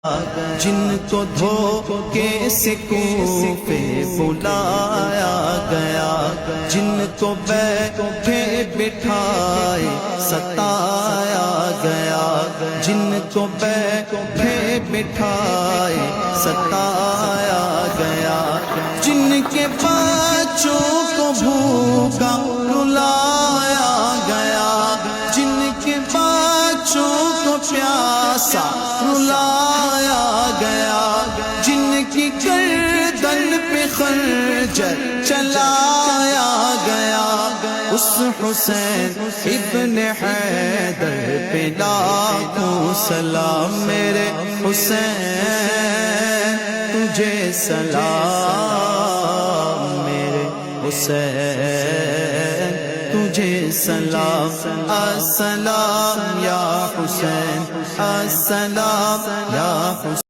جن کو دھوکے سے کوفے بلایا گیا، جن کو بیٹھے بٹھائے ستایا گیا، جن کو بیٹھے بٹھائے ستایا گیا، جن کے بچوں کو بھوکا رلایا گیا، جن کے بچوں کو پیاسا رلایا گیا، جن کی گردن پہ خنجر چلایا گیا، اس حسین ابن حیدر پہ لاکھوں سلام، میرے حسین تجھے سلام، میرے حسین تجھے سلام، السلام یا حسین، السلام یا حسین۔